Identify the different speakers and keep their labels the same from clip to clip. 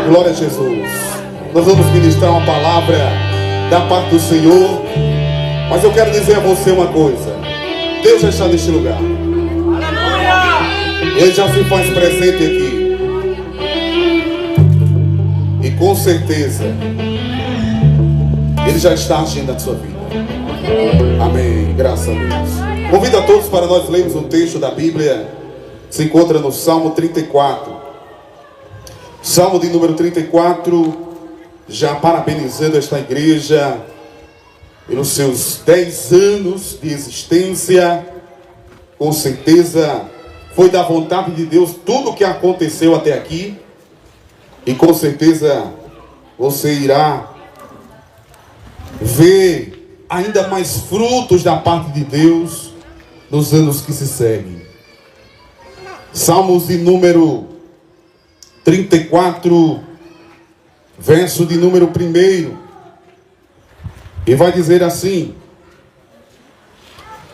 Speaker 1: Glória a Jesus. Nós vamos ministrar uma palavra da parte do Senhor. Mas eu quero dizer a você uma coisa. Deus já está neste lugar. Ele já se faz presente aqui. E com certeza Ele já está agindo na sua vida. Amém. Graças a Deus. Convido a todos para nós lermos um texto da Bíblia. Se encontra no Salmo 34. Salmo de número 34. Já parabenizando esta igreja pelos seus 10 anos de existência. Com certeza foi da vontade de Deus tudo o que aconteceu até aqui. E com certeza você irá ver ainda mais frutos da parte de Deus nos anos que se seguem. Salmos de número 34, verso de número 1. E vai dizer assim.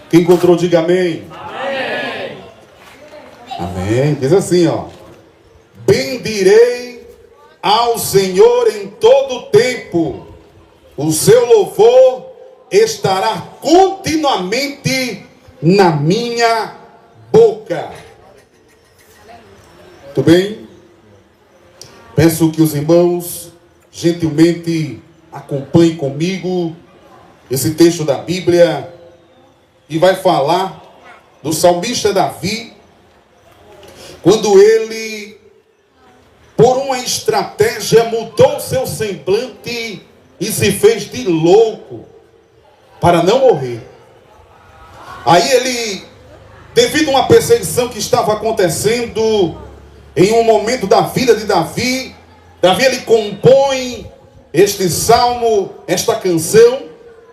Speaker 1: Quem encontrou, diga amém. Amém. Amém. Diz assim, ó. Bendirei ao Senhor em todo o tempo. O seu louvor estará continuamente na minha boca. Tudo bem? Peço que os irmãos gentilmente acompanhem comigo esse texto da Bíblia, e vai falar do salmista Davi, quando ele, por uma estratégia, mudou seu semblante e se fez de louco para não morrer. Aí ele, devido a uma perseguição que estava acontecendo em um momento da vida de Davi, ele compõe este salmo, esta canção,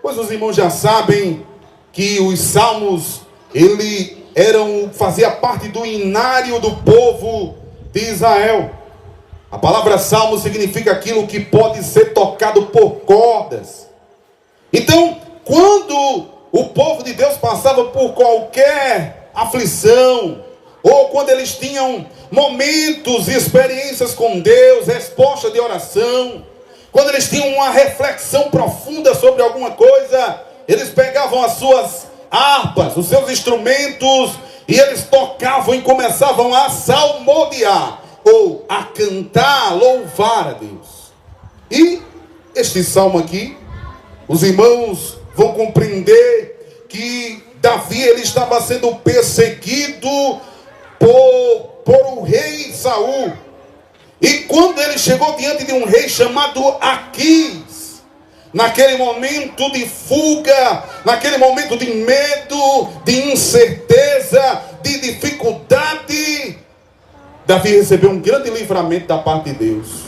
Speaker 1: pois os irmãos já sabem que os salmos, fazia parte do inário do povo de Israel. A palavra salmo significa aquilo que pode ser tocado por cordas. Então, quando o povo de Deus passava por qualquer aflição, ou quando eles tinham momentos e experiências com Deus, resposta de oração, quando eles tinham uma reflexão profunda sobre alguma coisa, eles pegavam as suas harpas, os seus instrumentos, e eles tocavam e começavam a salmodiar, ou a cantar, louvar a Deus. E este salmo aqui, os irmãos vão compreender que Davi, ele estava sendo perseguido por o rei Saul. E quando ele chegou diante de um rei chamado Aquis, naquele momento de fuga, naquele momento de medo, de incerteza, de dificuldade, Davi recebeu um grande livramento da parte de Deus.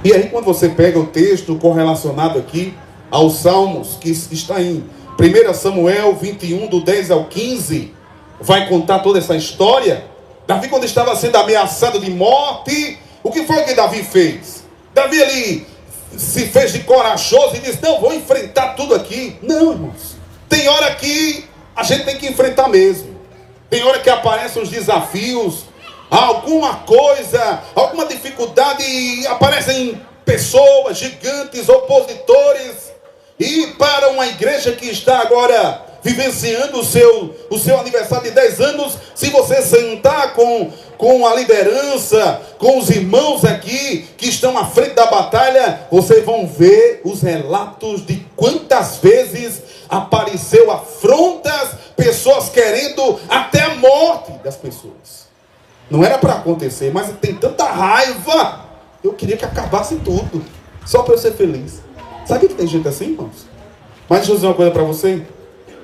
Speaker 1: E aí quando você pega o texto correlacionado aqui aos Salmos, que está em 1 Samuel 21, do 10 ao 15, vai contar toda essa história. Davi, quando estava sendo ameaçado de morte, o que foi que Davi fez? Davi, ele se fez de corajoso e disse: não, vou enfrentar tudo aqui. Não, irmãos, tem hora que a gente tem que enfrentar mesmo. Tem hora que aparecem os desafios, alguma coisa, alguma dificuldade, e aparecem pessoas, gigantes, opositores. E para uma igreja que está agora vivenciando o seu aniversário de 10 anos, se você sentar com a liderança, com os irmãos aqui que estão à frente da batalha, vocês vão ver os relatos de quantas vezes apareceu afrontas, pessoas querendo até a morte das pessoas. Não era para acontecer, mas tem tanta raiva, eu queria que acabasse tudo, só para eu ser feliz. Sabe que tem gente assim, irmãos? Mas deixa eu dizer uma coisa para você.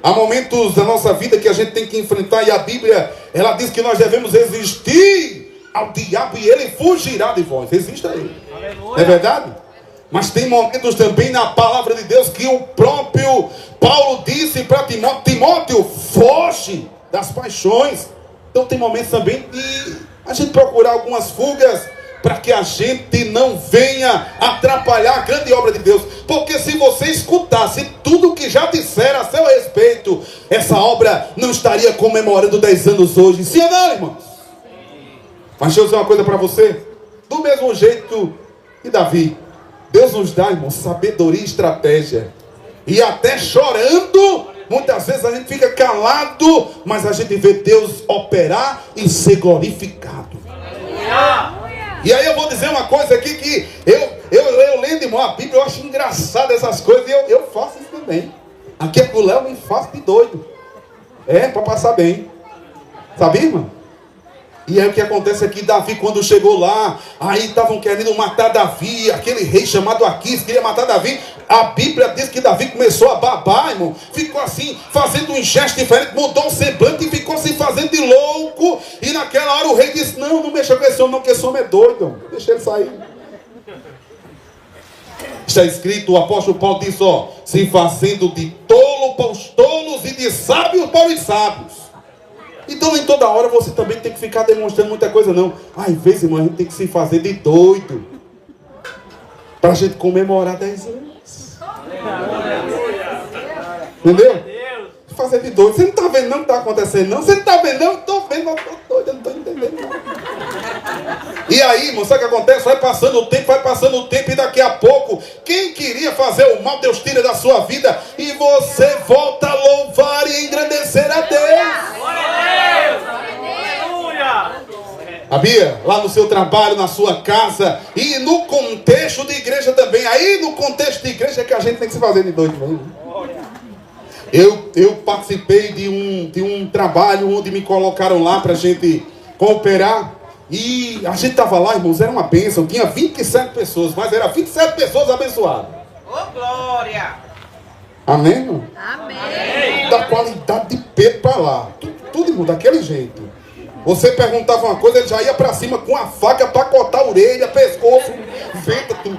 Speaker 1: Há momentos da nossa vida que a gente tem que enfrentar, e a Bíblia, ela diz que nós devemos resistir ao diabo e ele fugirá de vós. Resista a ele. Aleluia. Não é verdade? Mas tem momentos também na palavra de Deus que o próprio Paulo disse para Timóteo: Timóteo, foge das paixões. Então tem momentos também de a gente procurar algumas fugas, para que a gente não venha atrapalhar a grande obra de Deus. Porque se você escutasse tudo o que já disseram a seu respeito, essa obra não estaria comemorando 10 anos hoje. Sim ou não, irmãos? Mas deixa eu dizer uma coisa para você. Do mesmo jeito que Davi. Deus nos dá, irmão, sabedoria e estratégia. E até chorando, muitas vezes a gente fica calado, mas a gente vê Deus operar e ser glorificado. E aí eu vou dizer uma coisa aqui que eu lendo, irmão, a Bíblia, eu acho engraçado essas coisas, e eu faço isso também. Aqui é com o Léo, eu me faço de doido. Para passar bem. Sabia, irmão? E aí o que acontece é que Davi, quando chegou lá, aí estavam querendo matar Davi, aquele rei chamado Aquis queria matar Davi. A Bíblia diz que Davi começou a babar, irmão. Ficou assim, fazendo um gesto diferente, mudou o semblante e ficou se fazendo de louco. E naquela hora o rei disse, não mexa com esse homem não, que esse homem é doido. Deixa ele sair. Está escrito, o apóstolo Paulo diz, se fazendo de tolo para os tolos e de sábios para os sábios. Então nem toda hora você também tem que ficar demonstrando muita coisa, não. Às vezes, irmão, a gente tem que se fazer de doido para a gente comemorar 10 anos. Entendeu? Fazer de doido. Você não está vendo não que está acontecendo, não? Você não está vendo não? Eu estou vendo, eu estou doido, eu não estou entendendo não. E aí, irmão, sabe o que acontece? Vai passando o tempo e daqui a pouco, quem queria fazer o mal, Deus tira da sua vida e você volta a louvar e engrandecer a Deus. A Bia, lá no seu trabalho, na sua casa e no contexto de igreja também. Aí no contexto de igreja é que a gente tem que se fazer de doido mesmo. Eu participei de um trabalho onde me colocaram lá para a gente cooperar. E a gente estava lá, irmãos, era uma bênção. Tinha 27 pessoas, mas era 27 pessoas abençoadas.
Speaker 2: Ô, glória!
Speaker 1: Amém, irmão?
Speaker 2: Amém!
Speaker 1: Da qualidade de Pedro para lá. Tudo, irmão, daquele jeito. Você perguntava uma coisa, ele já ia para cima com a faca para cortar a orelha, pescoço, venta tudo.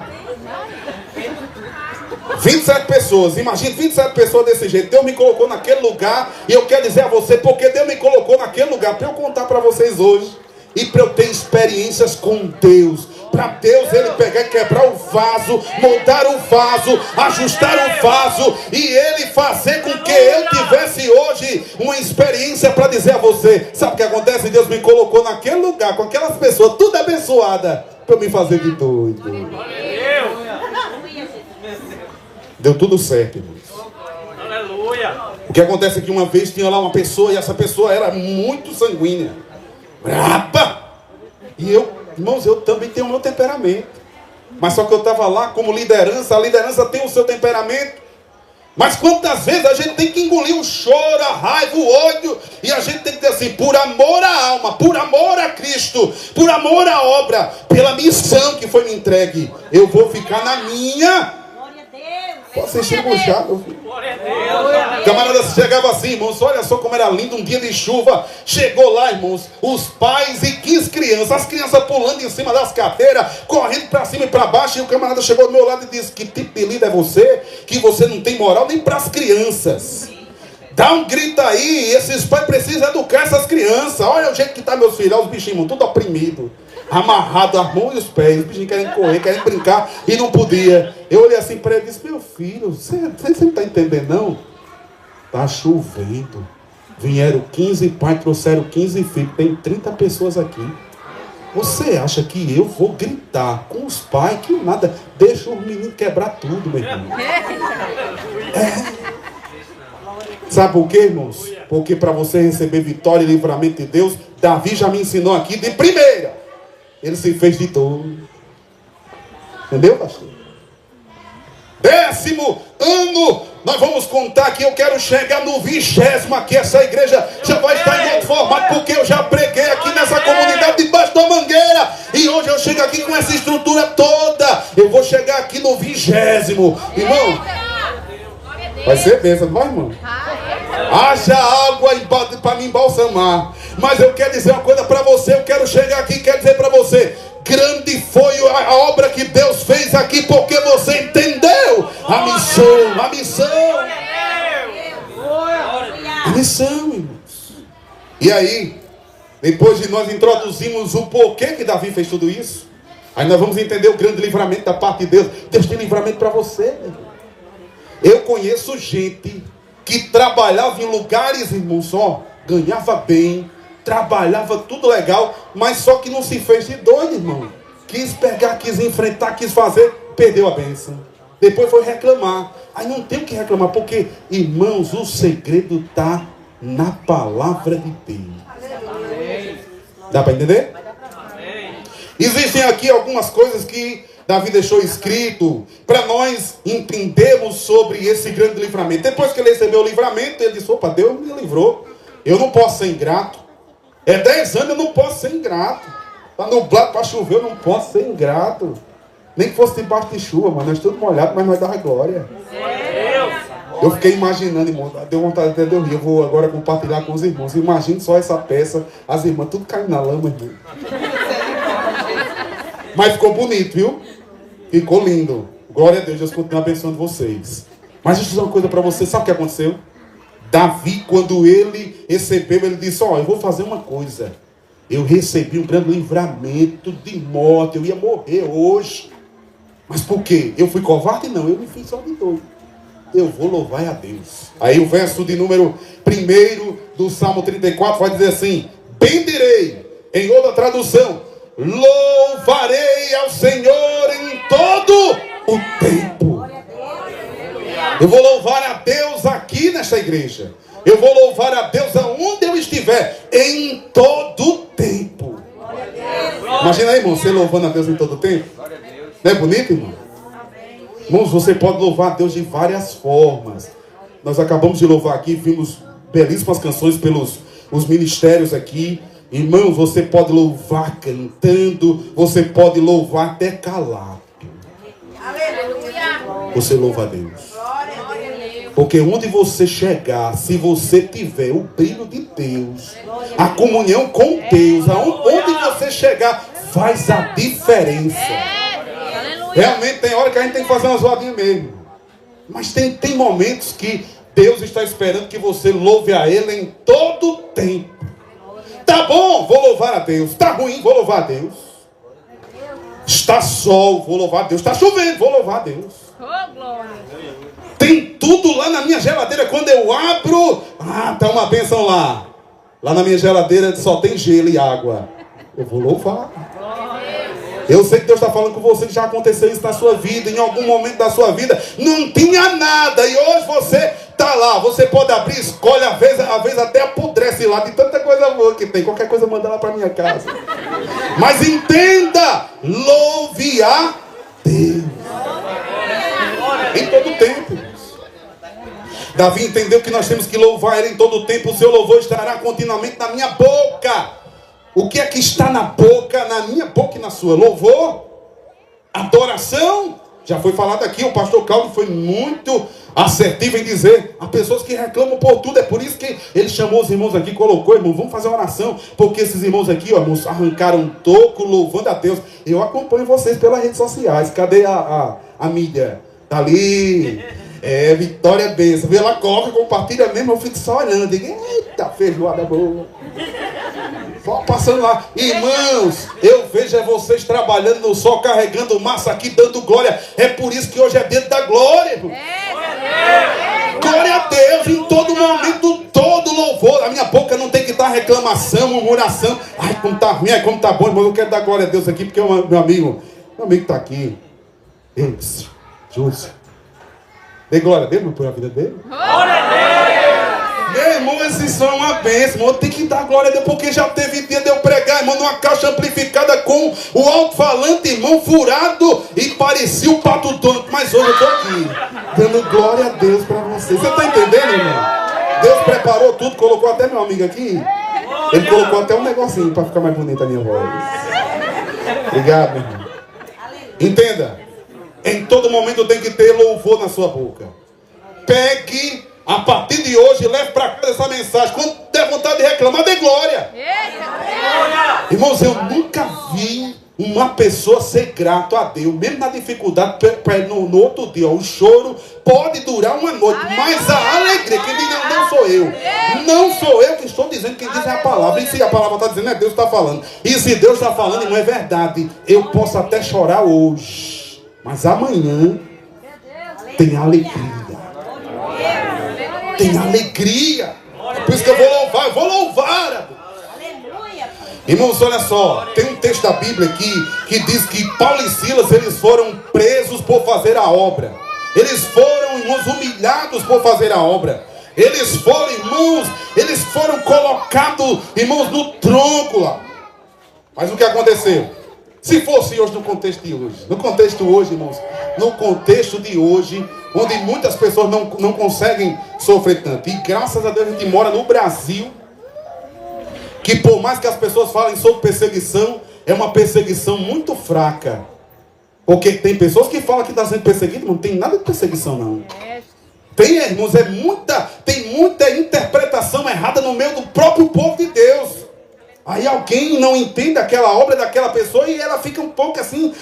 Speaker 1: 27 pessoas, imagina 27 pessoas desse jeito. Deus me colocou naquele lugar e eu quero dizer a você, porque Deus me colocou naquele lugar para eu contar para vocês hoje e para eu ter experiências com Deus. Para Deus ele pegar e quebrar o vaso, moldar o vaso, ajustar o vaso e ele fazer com que eu tivesse hoje uma experiência para dizer a você. Sabe o que acontece? Deus me colocou naquele lugar com aquelas pessoas tudo abençoada para eu me fazer de doido. Deu tudo certo, irmãos.
Speaker 2: Aleluia.
Speaker 1: O que acontece é que uma vez tinha lá uma pessoa e essa pessoa era muito sanguínea, braba. E irmãos, eu também tenho o meu temperamento. Mas só que eu estava lá como liderança, a liderança tem o seu temperamento. Mas quantas vezes a gente tem que engolir o choro, a raiva, o ódio, e a gente tem que dizer assim, por amor à alma, por amor a Cristo, por amor à obra, pela missão que foi me entregue, eu vou ficar na minha. Posso encher o meu filho. Camarada chegava assim, irmãos, olha só como era lindo um dia de chuva. Chegou lá, irmãos, os pais e 15 crianças, as crianças pulando em cima das cadeiras, correndo para cima e para baixo. E o camarada chegou do meu lado e disse, que tipo de líder é você, que você não tem moral nem para as crianças. Dá um grito aí, esses pais precisam educar essas crianças. Olha o jeito que tá meus filhos, olha os bichinhos, tudo oprimido, amarrado as mãos e os pés, os bichinhos querem correr, querem brincar e não podia. Eu olhei assim para ele e disse, meu filho, você não está entendendo não? Tá chovendo, vieram 15 pais, trouxeram 15 filhos, tem 30 pessoas aqui. Você acha que eu vou gritar com os pais que nada, deixa os meninos quebrar tudo, meu irmão? Sabe por quê, irmãos? Porque para você receber vitória e livramento de Deus, Davi já me ensinou aqui de primeira. Ele se fez de doido. Entendeu, pastor? 10º ano, nós vamos contar que eu quero chegar no 20º aqui. Essa igreja já vai estar em outro formato, porque eu já preguei aqui nessa comunidade debaixo da mangueira. E hoje eu chego aqui com essa estrutura toda. Eu vou chegar aqui no 20º. Irmão, vai ser bênção, não vai, irmão? Haja água para me embalsamar. Mas eu quero dizer uma coisa para você. Eu quero chegar aqui e quero dizer para você, grande foi a obra que Deus fez aqui, porque você entendeu a missão, irmãos. E aí, depois de nós introduzimos o porquê que Davi fez tudo isso, aí nós vamos entender o grande livramento da parte de Deus. Deus tem livramento para você, irmão. Eu conheço gente que trabalhava em lugares, irmãos, ganhava bem, trabalhava tudo legal, mas só que não se fez de doido, irmão. quis pegar, quis enfrentar, quis fazer, perdeu a bênção. Depois foi reclamar. Aí não tem o que reclamar, porque, irmãos, o segredo está na palavra de Deus. Dá para entender? Existem aqui algumas coisas que Davi deixou escrito para nós entendermos sobre esse grande livramento. Depois que ele recebeu o livramento, ele disse: opa, Deus me livrou. Eu não posso ser ingrato. 10 anos eu não posso ser ingrato. Está nublado para chover, eu não posso ser ingrato. Nem que fosse debaixo de chuva, mas nós estamos molhados, mas nós dava glória. Eu fiquei imaginando, irmão, deu vontade até de eu rir. Eu vou agora compartilhar com os irmãos. Imagine só essa peça, as irmãs tudo caindo na lama, irmão. Mas ficou bonito, viu? Ficou lindo. Glória a Deus, Deus continua abençoando vocês. Mas deixa eu dizer uma coisa para você, sabe o que aconteceu? Davi, quando ele recebeu, ele disse: ó, eu vou fazer uma coisa. Eu recebi um grande livramento de morte, eu ia morrer hoje. Mas por quê? Eu fui covarde? Não, eu me fiz só de doido. Eu vou louvar a Deus. Aí o verso de número 1 do Salmo 34 vai dizer assim: bendirei, em outra tradução, louvarei ao Senhor em todo o tempo. Eu vou louvar a Deus aqui nesta igreja. Eu vou louvar a Deus aonde eu estiver, em todo o tempo. Imagina aí, irmão, você louvando a Deus em todo o tempo. Não é bonito, irmão? Irmãos, você pode louvar a Deus de várias formas. Nós acabamos de louvar aqui, vimos belíssimas canções pelos os ministérios aqui. Irmãos, você pode louvar cantando, você pode louvar até calado. Você louva a Deus. Porque onde você chegar, se você tiver o brilho de Deus, a comunhão com Deus, onde você chegar, faz a diferença. Realmente tem hora que a gente tem que fazer uma zoadinha mesmo. Mas tem momentos que Deus está esperando que você louve a Ele em todo o tempo. Tá bom, vou louvar a Deus. Tá ruim, vou louvar a Deus. Está sol, vou louvar a Deus. Está chovendo, vou louvar a Deus. Tem tudo lá na minha geladeira. Quando eu abro, tá uma bênção lá. Lá na minha geladeira só tem gelo e água. Eu vou louvar. Eu sei que Deus está falando com você, que já aconteceu isso na sua vida. Em algum momento da sua vida não tinha nada, e hoje você está lá. Você pode abrir, escolhe, às vezes até apodrece lá de tanta coisa boa que tem. Qualquer coisa manda lá para minha casa. Mas entenda, louve a Deus em todo tempo. Davi entendeu que nós temos que louvar Ele em todo o tempo. O seu louvor estará continuamente na minha boca. O que é que está na boca, na minha boca e na sua? Louvor, adoração. Já foi falado aqui, o pastor Cláudio foi muito assertivo em dizer: há pessoas que reclamam por tudo. É por isso que ele chamou os irmãos aqui, colocou: irmão, vamos fazer uma oração, porque esses irmãos aqui, ó, irmãos, arrancaram um toco louvando a Deus. Eu acompanho vocês pelas redes sociais. Cadê a mídia? Tá ali. Vitória Benção. Vê lá, coloca, compartilha mesmo. Eu fico só olhando. Digo: eita, feijoada boa. Só passando lá. Irmãos, eu vejo vocês trabalhando no sol, carregando massa aqui, dando glória. É por isso que hoje é dia da glória. Glória a Deus em todo momento, todo louvor. A minha boca não tem que dar reclamação, murmuração. Ai, como tá ruim, ai, como tá bom. Mas eu quero dar glória a Deus aqui, porque o meu amigo está aqui. Júlio, dê glória a Deus por a vida dele.
Speaker 2: Glória a Deus!
Speaker 1: Meu irmão, esses são uma bênção, irmão. Tem que dar glória a Deus, porque já teve dia de eu pregar, irmão, numa caixa amplificada com o alto-falante, irmão, furado, e parecia o Pato Donald. Mas hoje eu estou aqui, dando glória a Deus para vocês. Você está entendendo, irmão? Deus preparou tudo, colocou até meu amigo aqui. Ele colocou até um negocinho para ficar mais bonita a minha voz. Obrigado, meu irmão. Entenda, em todo momento tem que ter louvor na sua boca. Pegue, a partir de hoje, leve para casa essa mensagem. Quando der vontade de reclamar, dê glória. Irmãos, eu nunca vi uma pessoa ser grato a Deus, mesmo na dificuldade, no outro dia. O choro pode durar uma noite, mas a alegria, quem diz não sou eu. Não sou eu que estou dizendo, quem diz é a palavra. E se a palavra está dizendo, é Deus que está falando. E se Deus está falando, não é verdade. Eu posso até chorar hoje, mas amanhã tem alegria. Tem alegria. É por isso que eu vou louvar. Irmãos, olha só. Tem um texto da Bíblia que diz que Paulo e Silas, eles foram presos por fazer a obra. Eles foram, irmãos, humilhados por fazer a obra. Eles foram, irmãos, eles foram colocados, irmãos, no tronco lá. Mas o que aconteceu? Se fosse hoje, no contexto de hoje, irmãos, no contexto de hoje, onde muitas pessoas não conseguem sofrer tanto. E graças a Deus a gente mora no Brasil, que por mais que as pessoas falem sobre perseguição, é uma perseguição muito fraca. Porque tem pessoas que falam que está sendo perseguido, não tem nada de perseguição não. Tem, irmãos, tem muita interpretação errada no meio do próprio povo de Deus. Aí alguém não entende aquela obra daquela pessoa e ela fica um pouco assim,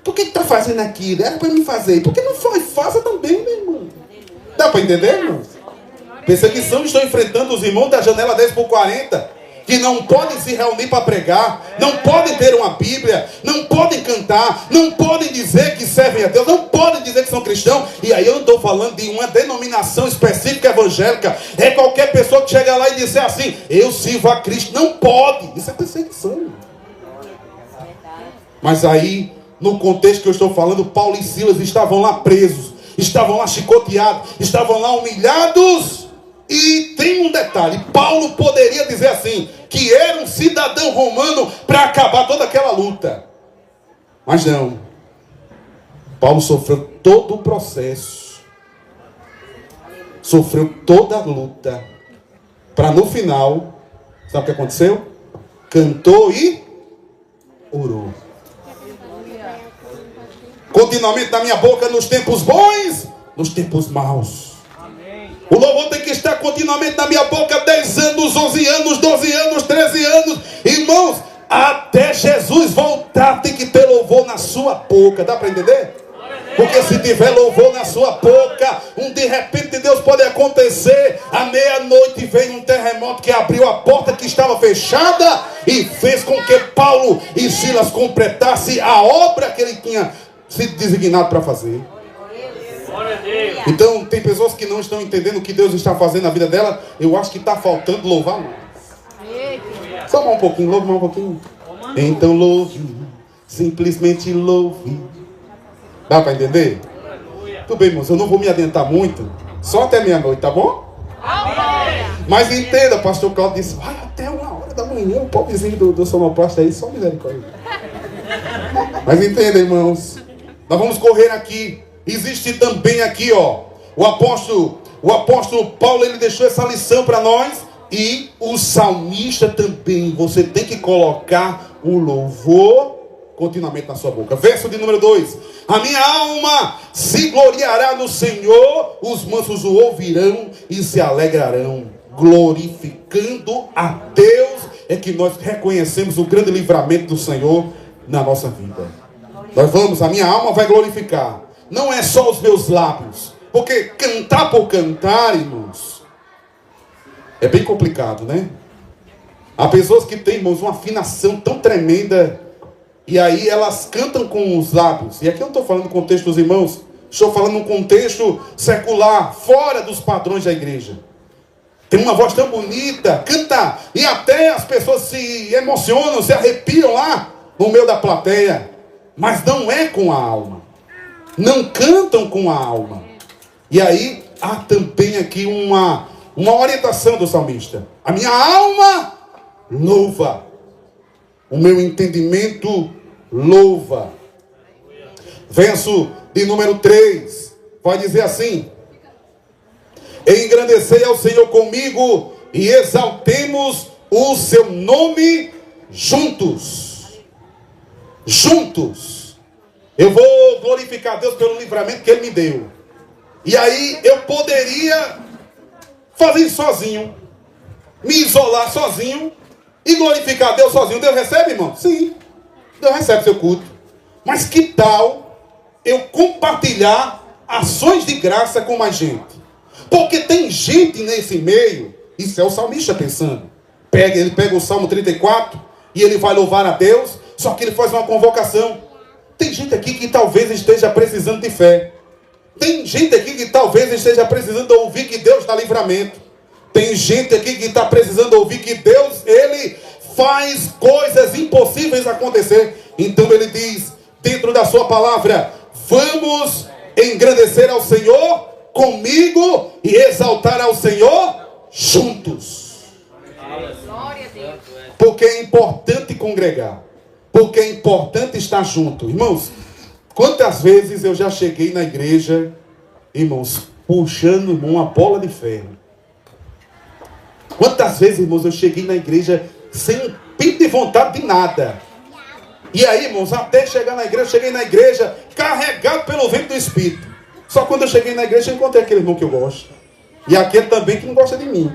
Speaker 1: por que está fazendo aquilo? Era para me fazer. Por que não faz? Faça também, meu irmão. Dá para entender, irmãos? Perseguição estão enfrentando os irmãos da janela 10x40, que não podem se reunir para pregar, não podem ter uma Bíblia, não podem cantar, não podem dizer que servem a Deus, não podem dizer que são cristãos. E aí eu não estou falando de uma denominação específica evangélica. É qualquer pessoa que chega lá e disser assim, eu sirvo a Cristo. Não pode. Isso é perseguição. Mas aí, no contexto que eu estou falando, Paulo e Silas estavam lá presos, estavam lá chicoteados, estavam lá humilhados. E tem um detalhe, Paulo poderia dizer assim, que era um cidadão romano para acabar toda aquela luta. Mas não. Paulo sofreu todo o processo. Sofreu toda a luta. Para no final, sabe o que aconteceu? Cantou e orou. Continuamente na minha boca nos tempos bons, nos tempos maus. O louvor tem que estar continuamente na minha boca 10 anos, 11 anos, 12 anos, 13 anos. Irmãos, até Jesus voltar tem que ter louvor na sua boca. Dá para entender? Porque se tiver louvor na sua boca, de repente Deus pode acontecer. À meia-noite veio um terremoto que abriu a porta que estava fechada e fez com que Paulo e Silas completassem a obra que ele tinha sido designado para fazer. Então tem pessoas que não estão entendendo o que Deus está fazendo na vida dela. Eu acho que está faltando louvar mais. Só mais um pouquinho, louve mais um pouquinho. Então louve, simplesmente louve. Dá para entender? Tudo bem, irmãos, eu não vou me adiantar muito. Só até meia-noite, tá bom? Mas entenda, pastor Cláudio disse, vai até 1h da manhã. O pobrezinho do sonoplasta aí, só misericórdia. Mas entenda, irmãos, nós vamos correr aqui. Existe também aqui, ó, o apóstolo Paulo, ele deixou essa lição para nós. E o salmista também. Você tem que colocar o louvor continuamente na sua boca. Verso de número 2. A minha alma se gloriará no Senhor, os mansos o ouvirão e se alegrarão. Glorificando a Deus é que nós reconhecemos o grande livramento do Senhor na nossa vida. Nós vamos, a minha alma vai glorificar. Não é só os meus lábios. Porque cantar por cantar, irmãos, é bem complicado, né? Há pessoas que têm, irmãos, uma afinação tão tremenda. E aí elas cantam com os lábios. E aqui eu não estou falando no contexto dos irmãos. Estou falando num contexto secular, fora dos padrões da igreja. Tem uma voz tão bonita, canta. E até as pessoas se emocionam, se arrepiam lá no meio da plateia. Mas não é com a alma. Não cantam com a alma. E aí há também aqui uma orientação do salmista. A minha alma louva. O meu entendimento louva. Verso de número 3. Vai dizer assim. Engrandecei ao Senhor comigo e exaltemos o seu nome juntos. Juntos. Eu vou glorificar a Deus pelo livramento que Ele me deu. E aí eu poderia fazer isso sozinho. Me isolar sozinho e glorificar a Deus sozinho. Deus recebe, irmão? Sim. Deus recebe seu culto. Mas que tal eu compartilhar ações de graça com mais gente? Porque tem gente nesse meio. Isso é o salmista pensando. Ele pega o Salmo 34 e ele vai louvar a Deus. Só que ele faz uma convocação. Tem gente aqui que talvez esteja precisando de fé. Tem gente aqui que talvez esteja precisando ouvir que Deus dá livramento. Tem gente aqui que está precisando ouvir que Deus, Ele faz coisas impossíveis acontecer. Então ele diz, dentro da sua palavra, vamos engrandecer ao Senhor comigo e exaltar ao Senhor juntos. Porque é importante congregar. Porque é importante estar junto. Irmãos, quantas vezes eu já cheguei na igreja, irmãos, puxando, irmão, uma bola de ferro. Quantas vezes, irmãos, eu cheguei na igreja sem um pingo de vontade de nada. E aí, irmãos, até chegar na igreja, eu cheguei na igreja carregado pelo vento do Espírito. Só quando eu cheguei na igreja, eu encontrei aquele irmão que eu gosto. E aquele também que não gosta de mim.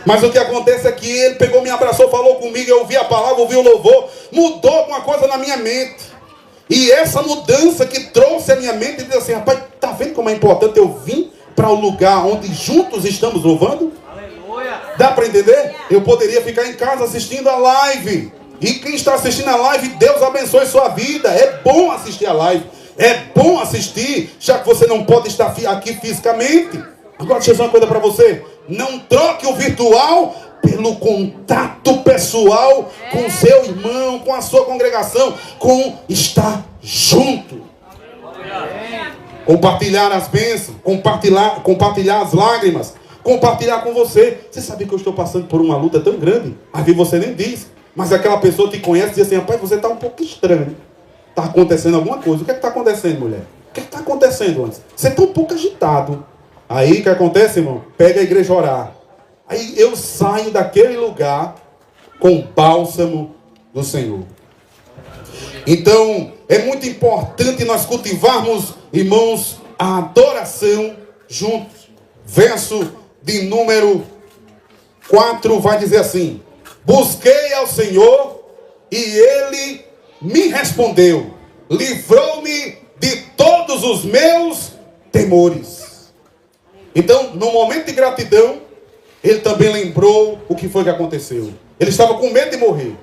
Speaker 1: Mas o que acontece é que ele pegou, me abraçou, falou comigo, eu ouvi a palavra, ouvi o louvor, mudou alguma coisa na minha mente. E essa mudança que trouxe a minha mente, diz assim, rapaz, tá vendo como é importante eu vir para o lugar onde juntos estamos louvando?
Speaker 2: Aleluia.
Speaker 1: Dá para entender? Eu poderia ficar em casa assistindo a live. E quem está assistindo a live, Deus abençoe sua vida. É bom assistir a live. É bom assistir, já que você não pode estar aqui fisicamente. Agora deixa eu dizer uma coisa para você. Não troque o virtual pelo contato pessoal com o seu irmão, com a sua congregação, com estar junto. Compartilhar as bênçãos, compartilhar as lágrimas, compartilhar com você. Você sabia que eu estou passando por uma luta tão grande? Às vezes você nem diz, mas aquela pessoa te conhece e diz assim, rapaz, você está um pouco estranho. Está acontecendo alguma coisa. O que é que está acontecendo, mulher? O que é que está acontecendo antes? Você está um pouco agitado. Aí o que acontece, irmão? Pega a igreja orar. Aí eu saio daquele lugar com o bálsamo do Senhor. Então, é muito importante nós cultivarmos, irmãos, a adoração juntos. Verso de número 4 vai dizer assim: busquei ao Senhor e Ele me respondeu, livrou-me de todos os meus temores. Então, no momento de gratidão, ele também lembrou o que foi que aconteceu. Ele estava com medo de morrer.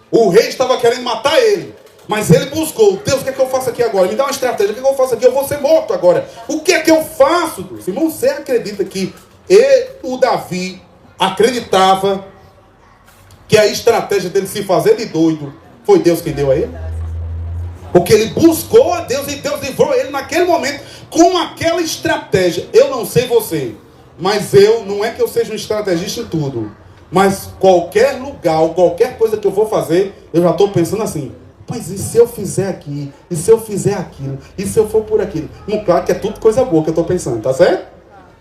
Speaker 1: O rei estava querendo matar ele. Mas ele buscou, Deus, o que é que eu faço aqui agora? Me dá uma estratégia, o que é que eu faço aqui? Eu vou ser morto agora. O que é que eu faço, Deus? Irmão, você acredita que o Davi acreditava que a estratégia dele se fazer de doido foi Deus quem deu a ele? Porque ele buscou a Deus e Deus livrou ele naquele momento com aquela estratégia. Eu não sei você, mas não é que eu seja um estrategista em tudo, mas qualquer lugar, ou qualquer coisa que eu for fazer, eu já estou pensando assim, mas e se eu fizer aqui? E se eu fizer aquilo? E se eu for por aquilo? Não, claro que é tudo coisa boa que eu estou pensando, tá certo?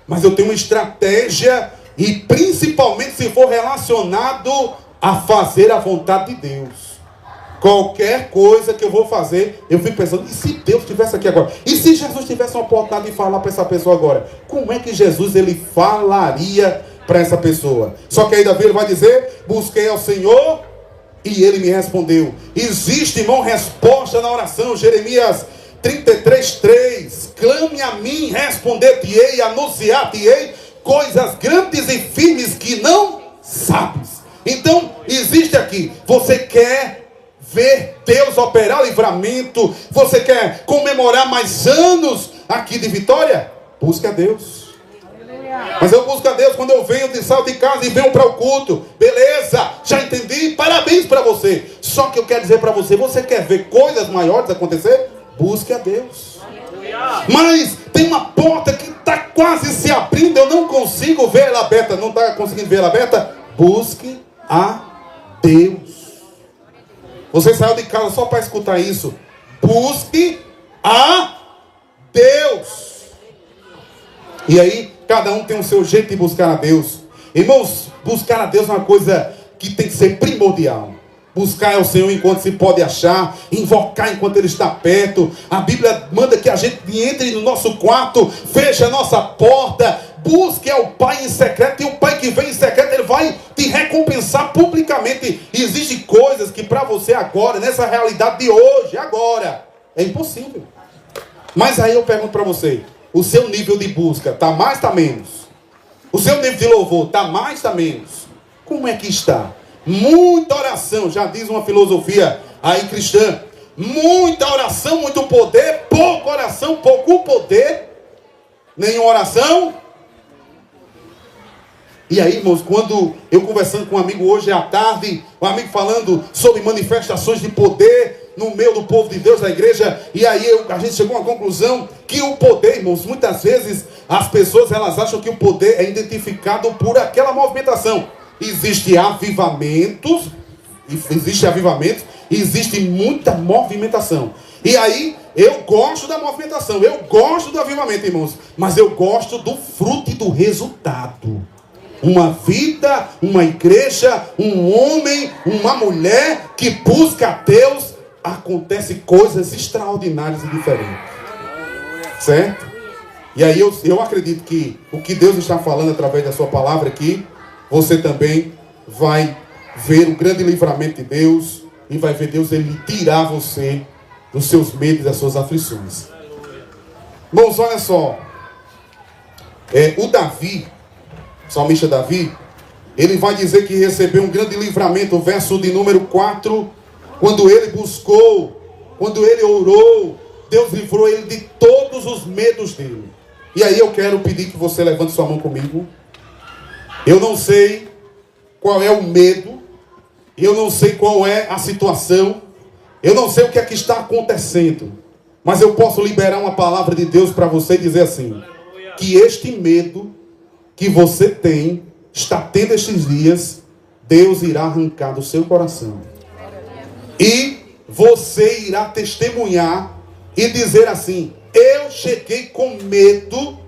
Speaker 1: Mas eu tenho uma estratégia, e principalmente se for relacionado a fazer a vontade de Deus. Qualquer coisa que eu vou fazer, eu fico pensando, e se Deus estivesse aqui agora? E se Jesus tivesse uma oportunidade de falar para essa pessoa agora? Como é que Jesus ele falaria para essa pessoa? Só que aí Davi ele vai dizer, busquei ao Senhor e ele me respondeu. Existe, irmão, resposta na oração. Jeremias 33:3. Clame a mim, responder-te-ei, anunciar-te-ei coisas grandes e firmes que não sabes. Então, existe aqui, você quer ver Deus operar livramento, você quer comemorar mais anos aqui de vitória? Busque a Deus. Mas eu busco a Deus quando eu venho de saio de casa e venho para o culto. Beleza, já entendi, parabéns para você. Só que eu quero dizer para você, você quer ver coisas maiores acontecer? Busque a Deus. Mas tem uma porta que está quase se abrindo, eu não consigo ver ela aberta. Não está conseguindo ver ela aberta? Busque a Deus. Você saiu de casa só para escutar isso. Busque a Deus. E aí, cada um tem o seu jeito de buscar a Deus. Irmãos, buscar a Deus é uma coisa que tem que ser primordial. Buscar ao Senhor enquanto se pode achar, invocar enquanto Ele está perto. A Bíblia manda que a gente entre no nosso quarto, feche a nossa porta, busque ao Pai em secreto, e o Pai que vem em secreto, Ele vai te recompensar publicamente. E existem coisas que para você agora, nessa realidade de hoje, agora, é impossível. Mas aí eu pergunto para você, o seu nível de busca está mais, está menos? O seu nível de louvor está mais, está menos? Como é que está? Muita oração, já diz uma filosofia aí cristã. Muita oração, muito poder. Pouca oração, pouco poder. Nenhuma oração, E aí, irmãos, quando eu conversando com um amigo hoje à tarde, um amigo falando sobre manifestações de poder no meio do povo de Deus, da igreja, e aí a gente chegou a uma conclusão que o poder, irmãos, muitas vezes as pessoas elas acham que o poder é identificado por aquela movimentação. Existe avivamentos, existe muita movimentação. E aí, eu gosto da movimentação, eu gosto do avivamento, irmãos, mas eu gosto do fruto e do resultado. Uma vida, uma igreja, um homem, uma mulher que busca a Deus, acontece coisas extraordinárias e diferentes. Certo? E aí eu acredito que o que Deus está falando através da sua palavra aqui, você também vai ver o grande livramento de Deus e vai ver Deus ele tirar você dos seus medos e das suas aflições. Irmãos, olha só. O Davi, o salmista Davi, ele vai dizer que recebeu um grande livramento, o verso de número 4, quando ele buscou, quando ele orou, Deus livrou ele de todos os medos dele. E aí eu quero pedir que você levante sua mão comigo. Eu não sei qual é o medo, eu não sei qual é a situação, eu não sei o que é que está acontecendo, mas eu posso liberar uma palavra de Deus para você e dizer assim, que este medo que você tem, está tendo estes dias, Deus irá arrancar do seu coração. E você irá testemunhar e dizer assim, eu cheguei com medo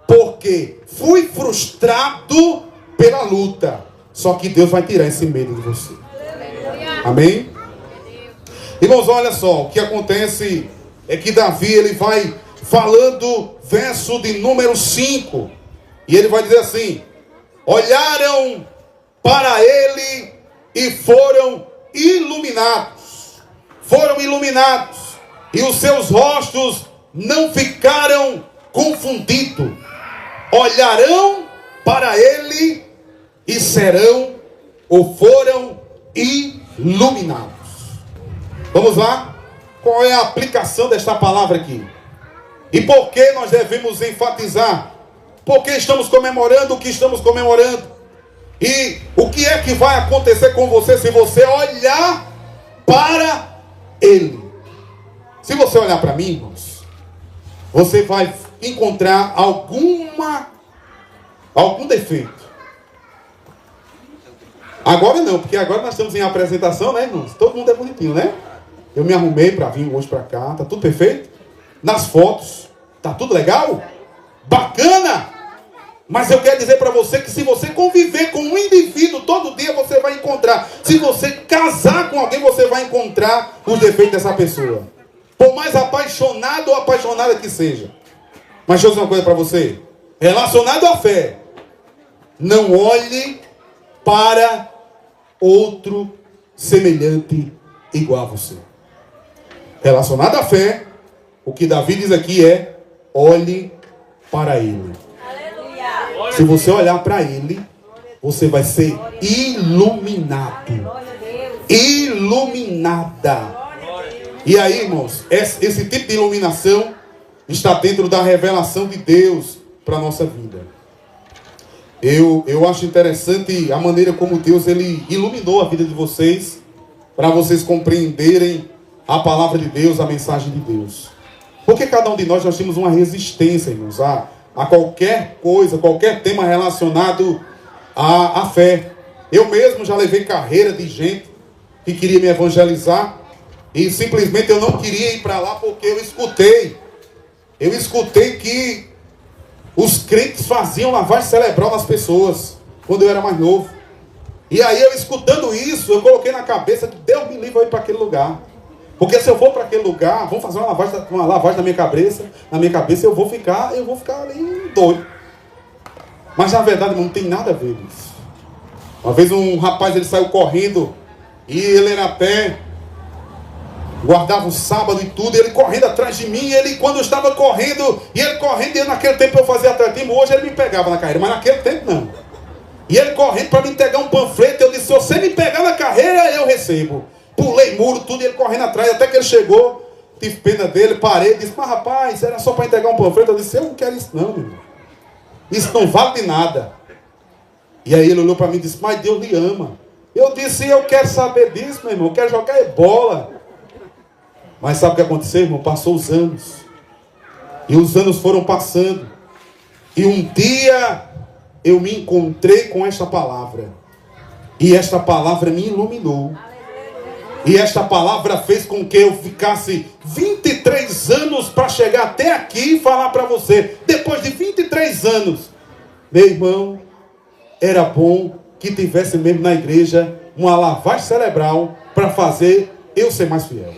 Speaker 1: porque fui frustrado pela luta. Só que Deus vai tirar esse medo de você. Amém? Irmãos, olha só, o que acontece é que Davi, ele vai falando, verso de número 5, e ele vai dizer assim, olharam para ele e foram iluminados, e os seus rostos não ficaram confundidos, olharão para ele e serão ou foram iluminados. Vamos lá? Qual é a aplicação desta palavra aqui? E por que nós devemos enfatizar? Porque estamos comemorando o que estamos comemorando. E o que é que vai acontecer com você se você olhar para ele? Se você olhar para mim, irmãos, você vai encontrar algum defeito. Agora não, porque agora nós estamos em apresentação, né, irmãos? Todo mundo é bonitinho, né? Eu me arrumei para vir hoje para cá, tá tudo perfeito? Nas fotos, tá tudo legal? Bacana! Mas eu quero dizer para você que se você conviver com um indivíduo todo dia, você vai encontrar. Se você casar com alguém, você vai encontrar os defeitos dessa pessoa. Por mais apaixonado ou apaixonada que seja. Mas deixa eu dizer uma coisa para você. Relacionado à fé, não olhe para outro semelhante igual a você. Relacionado à fé, o que Davi diz aqui é, olhe para ele. Aleluia. Se você olhar para ele, você vai ser iluminado. Iluminada. E aí, irmãos, esse tipo de iluminação está dentro da revelação de Deus para a nossa vida. Eu acho interessante a maneira como Deus ele iluminou a vida de vocês, para vocês compreenderem a palavra de Deus, a mensagem de Deus. Porque cada um de nós temos uma resistência, irmãos, a qualquer coisa, qualquer tema relacionado à fé. Eu mesmo já levei carreira de gente que queria me evangelizar e simplesmente eu não queria ir para lá porque eu escutei que os crentes faziam lavagem cerebral nas pessoas quando eu era mais novo. E aí eu escutando isso, eu coloquei na cabeça que Deus me livre a ir para aquele lugar. Porque se eu for para aquele lugar, vão fazer uma lavagem na minha cabeça, eu vou ficar ali doido. Mas na verdade não tem nada a ver com isso. Uma vez um rapaz ele saiu correndo e ele era a pé, guardava o sábado e tudo, e ele correndo atrás de mim, e ele quando eu estava correndo, e naquele tempo eu fazia atletismo, hoje ele me pegava na carreira, mas naquele tempo não. E ele correndo para me entregar um panfleto, eu disse, se você me pegar na carreira, eu recebo. Pulei muro, tudo, e ele correndo atrás, até que ele chegou, tive pena dele, parei, disse, mas rapaz, era só para entregar um panfleto. Eu disse, eu não quero isso não, meu irmão. Isso não vale de nada. E aí ele olhou para mim e disse: mas Deus lhe ama. Eu disse: eu quero saber disso, meu irmão. Eu quero jogar bola. Mas sabe o que aconteceu, irmão? Passou os anos. E os anos foram passando. E um dia eu me encontrei com esta palavra. E esta palavra me iluminou. E esta palavra fez com que eu ficasse 23 anos para chegar até aqui e falar para você. Depois de 23 anos, meu irmão, era bom que tivesse mesmo na igreja uma lavagem cerebral para fazer eu ser mais fiel.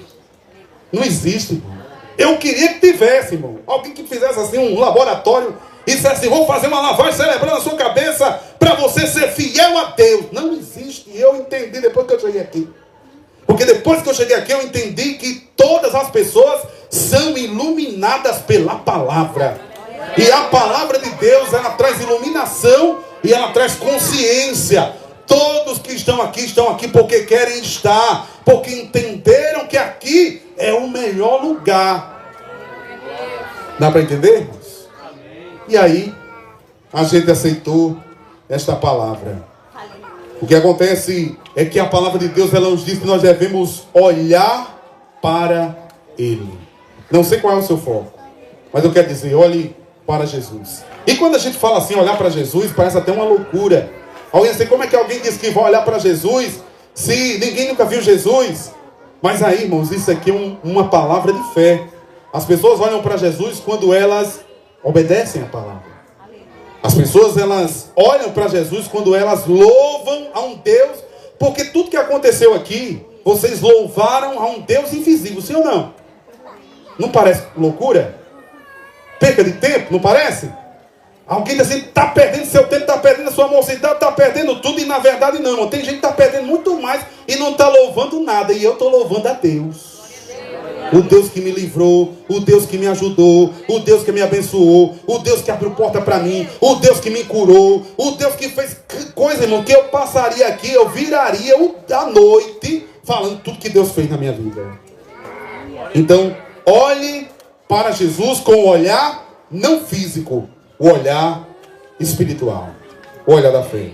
Speaker 1: Não existe, irmão. Eu queria que tivesse, irmão. Alguém que fizesse assim um laboratório e dissesse: vou fazer uma lavagem cerebral na sua cabeça para você ser fiel a Deus. Não existe. E eu entendi depois que eu cheguei aqui. Porque depois que eu cheguei aqui, eu entendi que todas as pessoas são iluminadas pela palavra. E a palavra de Deus, ela traz iluminação e ela traz consciência. Todos que estão aqui porque querem estar, porque entenderam que aqui é o melhor lugar. Dá para entender, irmãos? E aí, a gente aceitou esta palavra. O que acontece é que a palavra de Deus, ela nos diz que nós devemos olhar para Ele. Não sei qual é o seu foco, mas eu quero dizer, olhe para Jesus. E quando a gente fala assim, olhar para Jesus, parece até uma loucura. Alguém diz: como é que alguém diz que vai olhar para Jesus se ninguém nunca viu Jesus? Mas aí, irmãos, isso aqui é uma palavra de fé. As pessoas olham para Jesus quando elas obedecem a palavra. As pessoas, elas olham para Jesus quando elas louvam a um Deus, porque tudo que aconteceu aqui, vocês louvaram a um Deus invisível, sim ou não? Não parece loucura? Perca de tempo, não parece? Alguém diz assim: está perdendo seu tempo, está perdendo a sua mocidade, está perdendo tudo, e na verdade não, irmão. Tem gente que está perdendo muito mais e não está louvando nada, e eu estou louvando a Deus. O Deus que me livrou, o Deus que me ajudou, o Deus que me abençoou, o Deus que abriu porta para mim, o Deus que me curou, o Deus que fez coisa, irmão, que eu passaria aqui, eu viraria a noite falando tudo que Deus fez na minha vida. Então, olhe para Jesus com o olhar não físico, o olhar espiritual, o olhar da fé.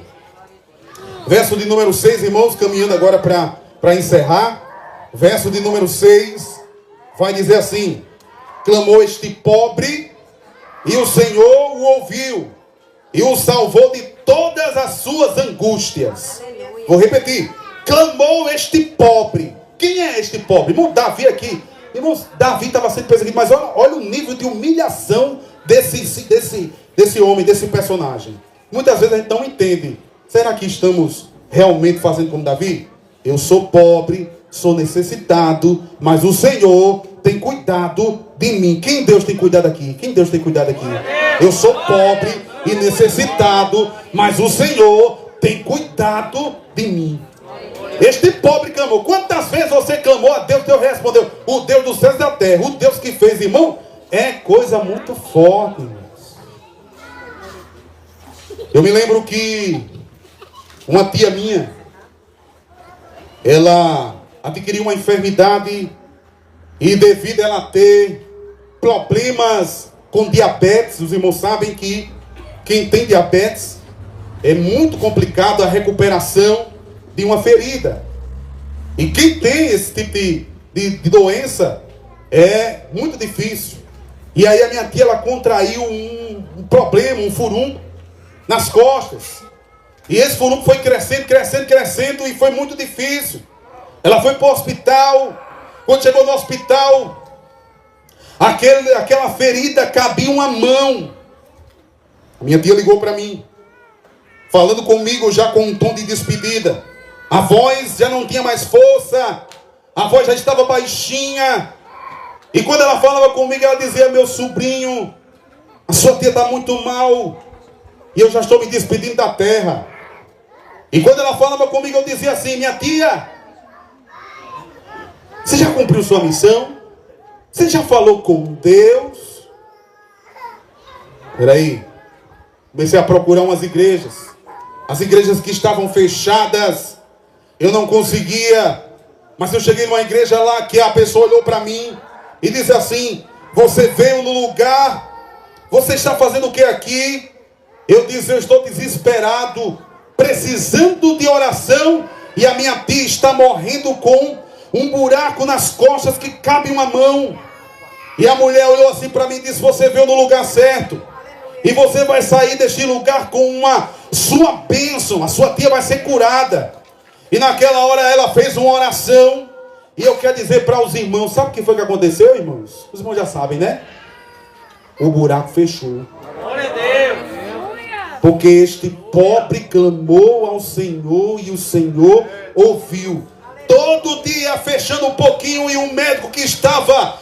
Speaker 1: Verso de número 6, irmãos, caminhando agora para encerrar. Verso de número 6 vai dizer assim: clamou este pobre, e o Senhor o ouviu, e o salvou de todas as suas angústias. Vou repetir: clamou este pobre. Quem é este pobre? Irmão, Davi aqui. Irmãos, Davi estava sendo perseguido, mas olha o nível de humilhação desse homem, desse personagem. Muitas vezes a gente não entende. Será que estamos realmente fazendo como Davi? Eu sou pobre, sou necessitado, mas o Senhor tem cuidado de mim. Quem Deus tem cuidado aqui? Quem Deus tem cuidado aqui? Eu sou pobre e necessitado, mas o Senhor tem cuidado de mim. Este pobre clamou. Quantas vezes você clamou a Deus? Deus respondeu. O Deus dos céus e da terra, o Deus que fez, irmão, é coisa muito forte, irmãos. Eu me lembro que uma tia minha, ela adquiriu uma enfermidade, e devido a ela ter problemas com diabetes, os irmãos sabem que quem tem diabetes é muito complicado a recuperação de uma ferida. E quem tem esse tipo de doença é muito difícil. E aí a minha tia, ela contraiu um problema, um furúnculo nas costas. E esse furúnculo foi crescendo, e foi muito difícil. Ela foi para o hospital. Quando chegou no hospital, aquela ferida cabia uma mão. A minha tia ligou para mim, falando comigo já com um tom de despedida. A voz já não tinha mais força, a voz já estava baixinha. E quando ela falava comigo, ela dizia: meu sobrinho, a sua tia está muito mal, e eu já estou me despedindo da terra. E quando ela falava comigo, eu dizia assim: minha tia, você já cumpriu sua missão? Você já falou com Deus? Peraí. Comecei a procurar umas igrejas. As igrejas que estavam fechadas, eu não conseguia. Mas eu cheguei numa igreja lá que a pessoa olhou para mim e disse assim: você veio no lugar, você está fazendo o que aqui? Eu disse: eu estou desesperado, precisando de oração, e a minha tia está morrendo com um buraco nas costas que cabe uma mão. E a mulher olhou assim para mim e disse: você veio no lugar certo, e você vai sair deste lugar com uma sua bênção, a sua tia vai ser curada. E naquela hora ela fez uma oração, e eu quero dizer para os irmãos, sabe o que foi que aconteceu, irmãos? Os irmãos já sabem, né? O buraco fechou.
Speaker 2: Glória a Deus.
Speaker 1: Porque este pobre clamou ao Senhor e o Senhor ouviu. Todo dia fechando um pouquinho, e o médico que estava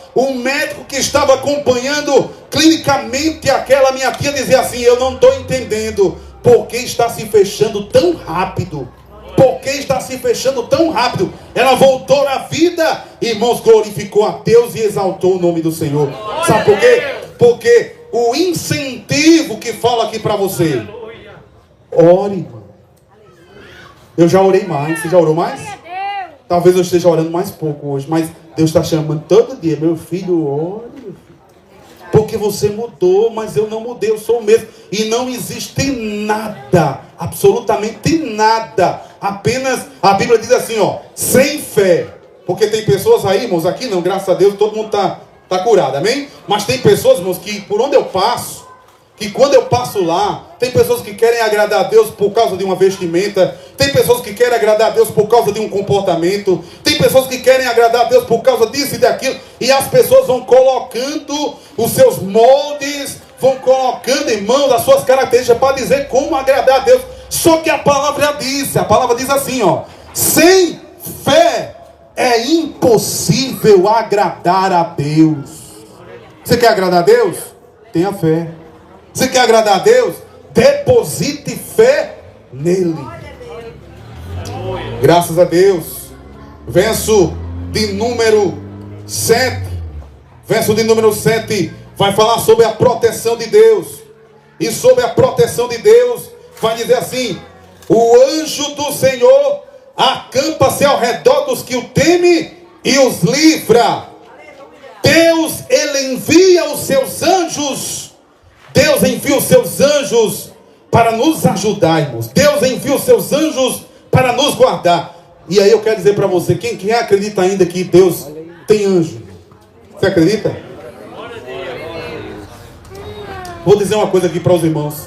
Speaker 1: acompanhando clinicamente aquela minha tia dizia assim: eu não estou entendendo por que está se fechando tão rápido. Por que está se fechando tão rápido? Ela voltou à vida, irmãos, glorificou a Deus e exaltou o nome do Senhor. Sabe por quê? Porque o incentivo que falo aqui para você: ore, irmão. Eu já orei mais. Você já orou mais? Talvez eu esteja orando mais pouco hoje, mas Deus está chamando todo dia: meu filho, ore, meu filho. Porque você mudou, mas eu não mudei, eu sou o mesmo. E não existe nada, absolutamente nada. Apenas, a Bíblia diz assim, ó, sem fé. Porque tem pessoas aí, irmãos, aqui não, graças a Deus, todo mundo está curado, amém? Mas tem pessoas, irmãos, que por onde eu passo, que quando eu passo lá, tem pessoas que querem agradar a Deus por causa de uma vestimenta, tem pessoas que querem agradar a Deus por causa de um comportamento, tem pessoas que querem agradar a Deus por causa disso e daquilo, e as pessoas vão colocando os seus moldes, vão colocando, irmãos, as suas características para dizer como agradar a Deus. Só que a palavra diz assim, ó: sem fé é impossível agradar a Deus. Você quer agradar a Deus? Tenha fé. Você quer agradar a Deus? Deposite fé nele. Graças a Deus. Verso de número 7. Verso de número 7 vai falar sobre a proteção de Deus. E sobre a proteção de Deus vai dizer assim: o anjo do Senhor acampa-se ao redor dos que o temem e os livra. Deus, ele envia os seus anjos. Deus envia os seus anjos para nos ajudar, irmãos. Deus envia os seus anjos para nos guardar. E aí eu quero dizer para você, quem acredita ainda que Deus tem anjo? Você acredita? Vou dizer uma coisa aqui para os irmãos.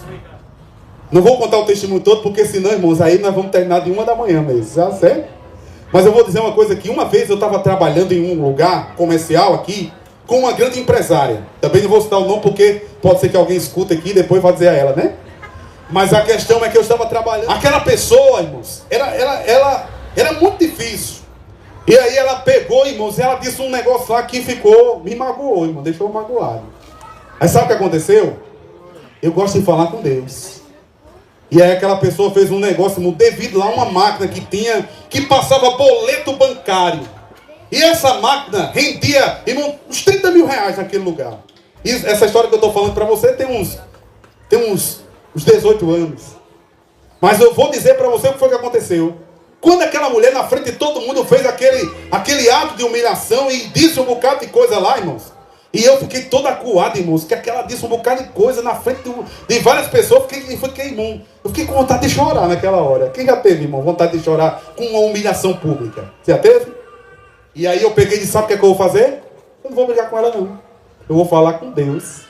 Speaker 1: Não vou contar o testemunho todo, porque senão, irmãos, aí nós vamos terminar de 1 da manhã mesmo, já sério? Mas eu vou dizer uma coisa aqui. Uma vez eu estava trabalhando em um lugar comercial aqui, com uma grande empresária. Também não vou citar o nome, porque pode ser que alguém escuta aqui e depois vai dizer a ela, né? Mas a questão é que eu estava trabalhando. Aquela pessoa, irmãos, era muito difícil. E aí ela pegou, irmãos, e ela disse um negócio lá que me magoou, irmão, deixou magoado. Aí sabe o que aconteceu? Eu gosto de falar com Deus. E aí aquela pessoa fez um negócio, irmão, devido lá a uma máquina que passava boleto bancário. E essa máquina rendia, irmão, uns 30 mil reais naquele lugar. E essa história que eu estou falando para você tem uns 18 anos. Mas eu vou dizer para você o que foi que aconteceu. Quando aquela mulher na frente de todo mundo fez aquele ato de humilhação e disse um bocado de coisa lá, irmãos. E eu fiquei todo acuado, irmãos, que aquela disse um bocado de coisa na frente de várias pessoas. Irmão, eu fiquei com vontade de chorar naquela hora. Quem já teve, irmão, vontade de chorar com uma humilhação pública? Você já teve? E aí eu peguei e disse: sabe o que eu vou fazer? Eu não vou brigar com ela, não. Eu vou falar com Deus.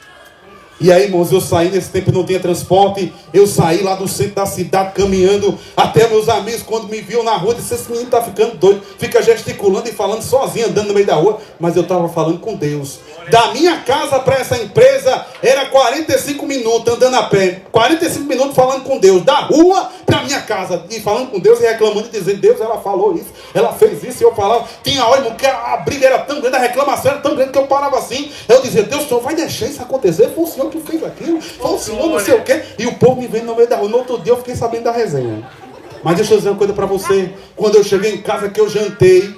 Speaker 1: E aí, irmãos, eu saí, nesse tempo não tinha transporte, eu saí lá do centro da cidade, caminhando, até meus amigos, quando me viam na rua, disseram: esse menino está ficando doido, fica gesticulando e falando sozinho, andando no meio da rua. Mas eu estava falando com Deus. Da minha casa para essa empresa, era 45 minutos andando a pé, 45 minutos falando com Deus, da rua para minha casa, e falando com Deus e reclamando e dizendo: Deus, ela falou isso, ela fez isso, e eu falava. Tinha hora, irmão, que a briga era tão grande, a reclamação era tão grande, que eu parava assim, eu dizia: Deus, o Senhor vai deixar isso acontecer? Foi o Senhor que fez aquilo, foi o Senhor não sei o quê. E o povo me vendo no meio da rua. No outro dia eu fiquei sabendo da resenha. Mas deixa eu dizer uma coisa para você. Quando eu cheguei em casa, que eu jantei,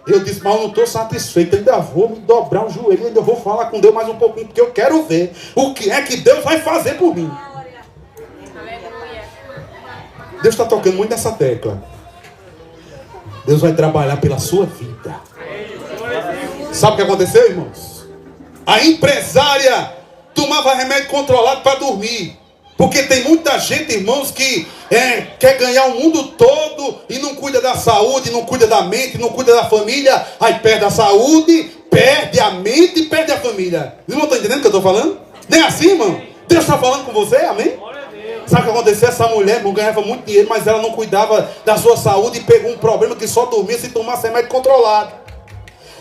Speaker 1: eu disse: mas eu não estou satisfeito, ainda vou me dobrar o joelho, ainda vou falar com Deus mais um pouquinho, porque eu quero ver o que é que Deus vai fazer por mim. Deus está tocando muito nessa tecla. Deus vai trabalhar pela sua vida. Sabe o que aconteceu, irmãos? A empresária tomava remédio controlado para dormir. Porque tem muita gente, irmãos, que quer ganhar o mundo todo e não cuida da saúde, não cuida da mente, não cuida da família. Aí perde a saúde, perde a mente e perde a família. Vocês não estão entendendo o que eu estou falando? Nem assim, irmão? Deus está falando com você, amém? Sabe o que aconteceu? Essa mulher, irmão, ganhava muito dinheiro, mas ela não cuidava da sua saúde e pegou um problema que só dormia se tomasse remédio controlado.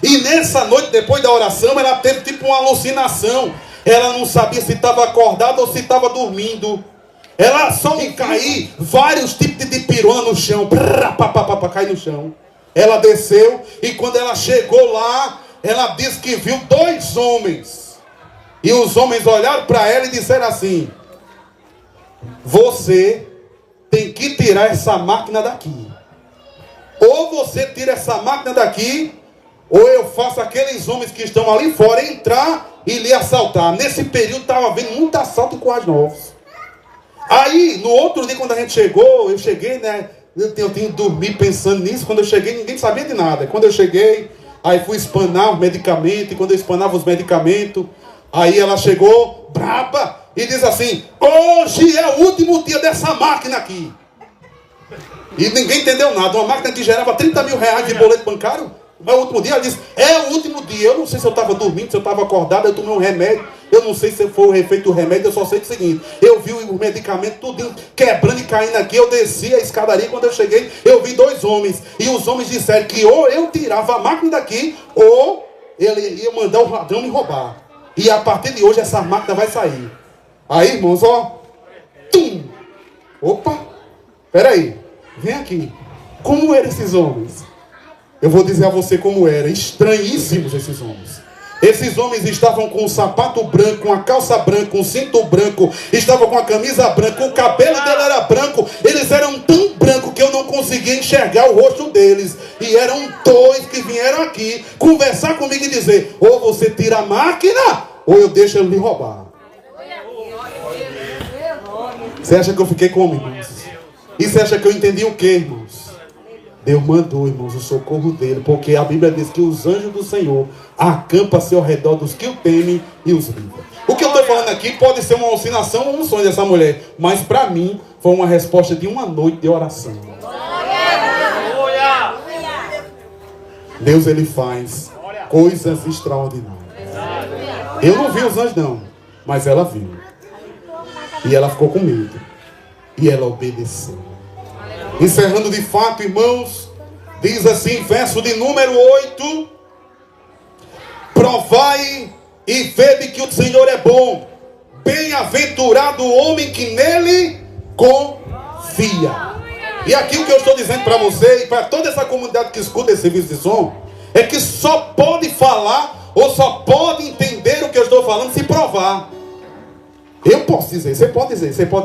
Speaker 1: E nessa noite, depois da oração, ela teve tipo uma alucinação. Ela não sabia se estava acordada ou se estava dormindo. Ela só me cair vários tipos de pirona no chão. Cai no chão. Ela desceu e quando ela chegou lá, ela disse que viu 2 homens. E os homens olharam para ela e disseram assim: você tem que tirar essa máquina daqui. Ou você tira essa máquina daqui, ou eu faço aqueles homens que estão ali fora entrar e lhe assaltar. Nesse período estava havendo muito assalto com as novas. Aí, no outro dia, quando a gente chegou, eu cheguei, né? Eu tenho que dormir pensando nisso. Quando eu cheguei, ninguém sabia de nada. Quando eu cheguei, aí fui espanar os medicamentos. E quando eu espanava os medicamentos, aí ela chegou, braba, e diz assim: hoje é o último dia dessa máquina aqui. E ninguém entendeu nada. Uma máquina que gerava 30 mil reais de boleto bancário. É o último dia. Ela disse: é o último dia. Eu não sei se eu estava dormindo, se eu estava acordado. Eu tomei um remédio. Eu não sei se foi o efeito do remédio. Eu só sei o seguinte: eu vi o medicamento tudo quebrando e caindo aqui. Eu desci a escadaria. Quando eu cheguei, eu vi 2 homens. E os homens disseram que ou eu tirava a máquina daqui, ou ele ia mandar o ladrão me roubar. E a partir de hoje essa máquina vai sair. Aí, irmãos, ó. Tum! Opa! Peraí. Vem aqui. Como eram esses homens? Eu vou dizer a você como era. Estranhíssimos esses homens. Esses homens estavam com um sapato branco, uma calça branca, um cinto branco. Estavam com a camisa branca. O cabelo dele era branco. Eles eram tão brancos que eu não conseguia enxergar o rosto deles. E eram 2 que vieram aqui conversar comigo e dizer: ou você tira a máquina, ou eu deixo ele lhe roubar. Você acha que eu fiquei como, irmãos? E você acha que eu entendi o que, irmãos? Deus mandou, irmãos, o socorro dele, porque a Bíblia diz que os anjos do Senhor acampam-se ao redor dos que o temem e os livram. O que eu estou falando aqui pode ser uma alucinação ou um sonho dessa mulher, mas para mim foi uma resposta de uma noite de oração. Deus, ele faz coisas extraordinárias. Eu não vi os anjos não, mas ela viu. E ela ficou com medo. E ela obedeceu. Encerrando de fato, irmãos, diz assim, verso de número 8: provai e vede que o Senhor é bom. Bem-aventurado o homem que nele confia. E aqui o que eu estou dizendo para você e para toda essa comunidade que escuta esse serviço de som, é que só pode falar ou só pode entender o que eu estou falando se provar. Eu posso dizer, você pode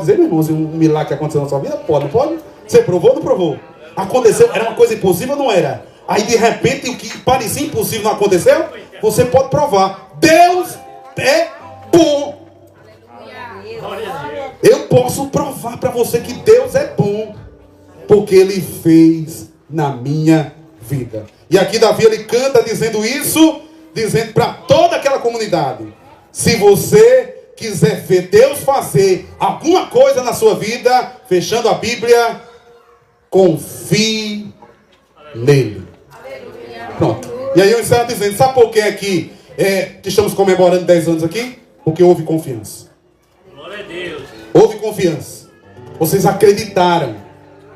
Speaker 1: dizer, meu irmão, um milagre que aconteceu na sua vida? Pode, não pode? Você provou ou não provou? Aconteceu, era uma coisa impossível ou não era? Aí de repente o que parecia impossível não aconteceu? Você pode provar. Deus é bom. Eu posso provar para você que Deus é bom, porque Ele fez na minha vida. E aqui Davi, ele canta dizendo isso, dizendo para toda aquela comunidade: se você quiser ver Deus fazer alguma coisa na sua vida, fechando a Bíblia, confie nele. Pronto. E aí eu encerro dizendo, sabe por que aqui que estamos comemorando 10 anos aqui? Porque houve confiança.
Speaker 2: Glória a Deus.
Speaker 1: Houve confiança. Vocês acreditaram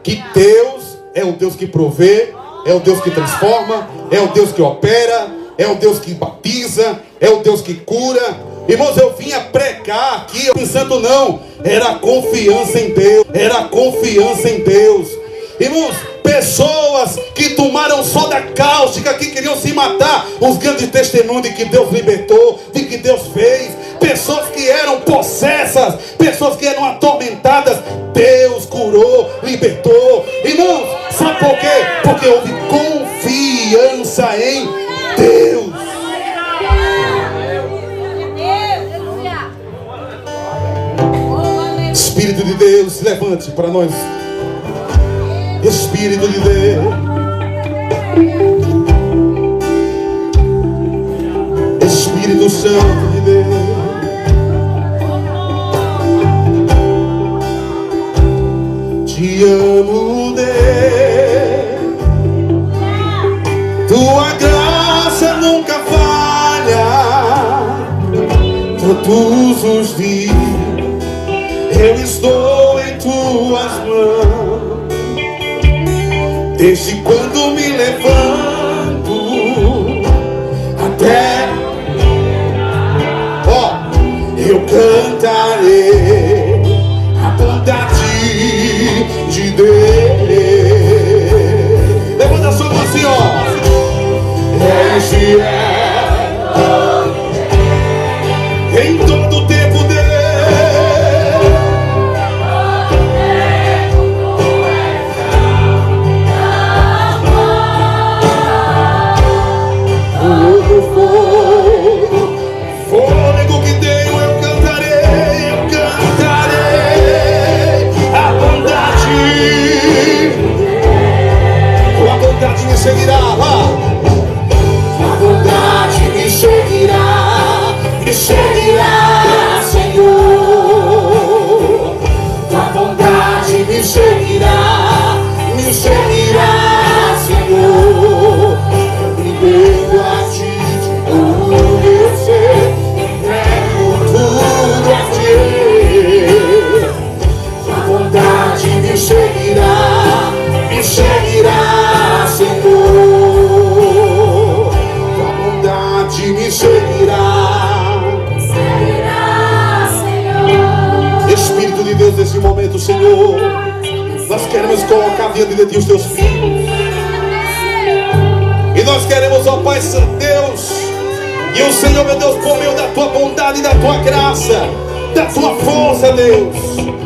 Speaker 1: que Deus é o Deus que provê, é o Deus que transforma, é o Deus que opera, é o Deus que batiza, é o Deus que cura. Irmãos, eu vinha pregar aqui pensando não, era confiança em Deus, era confiança em Deus. Irmãos, pessoas que tomaram soda cáustica, que queriam se matar, os grandes testemunhos de que Deus libertou, de que Deus fez. Pessoas que eram possessas, pessoas que eram atormentadas, Deus curou, libertou. Irmãos, sabe por quê? Porque houve confiança em Deus. Espírito de Deus, levante para nós. Espírito de Deus, Espírito Santo de Deus, Te amo, Deus. Tua graça nunca falha. Todos os dias eu estou em tuas mãos. Desde quando me levanto até eu cantarei a bondade de Deus. Levanta a sua mão assim, ó. És fiel em todo tempo, Deus. Fôlego que tenho, eu cantarei a bondade. Tua bondade me seguirá, tua bondade me seguirá, Senhor. Tua bondade me seguirá, Senhor. Eu me rendo a ti, tudo eu sei, entrego tudo a ti. Tua bondade me seguirá, Senhor. Tua bondade me seguirá, Senhor. Espírito de Deus, nesse momento, Senhor, nós queremos colocar diante de ti os teus filhos. E nós queremos, ó Pai Santo Deus, e o Senhor, meu Deus, por meio da tua bondade e da tua graça, da tua força, Deus,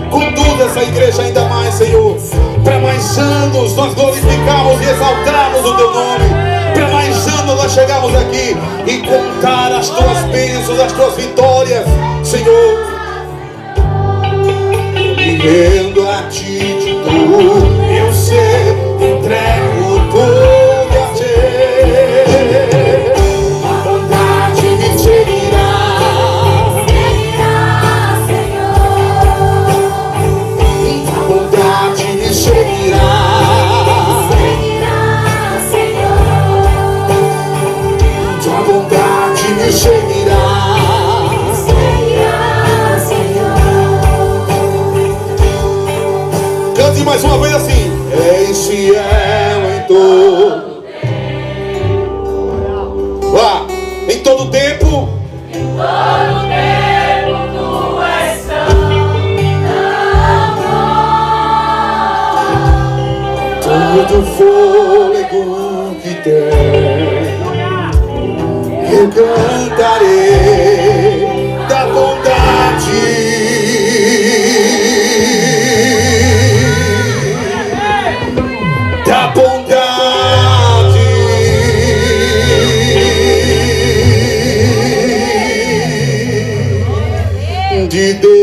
Speaker 1: conduz essa igreja ainda mais, Senhor. Para mais anos nós glorificarmos e exaltarmos o teu nome. Para mais anos nós chegarmos aqui e contar as tuas bênçãos, as tuas vitórias, Senhor. Me rendo a ti de tudo eu sei, entrego tudo a ti. A bondade me seguirá, Senhor. A bondade me seguirá, Senhor. Tua bondade me seguirá. Cante mais uma vez assim. És fiel em todo tempo. Em todo tempo.
Speaker 3: Em todo tempo tu és tão
Speaker 1: Todo fôlego que tem, eu cantarei da bondade. Da bondade de Deus.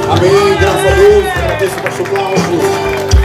Speaker 1: Amém, graças a Deus. Agradeço o pastor Cláudio.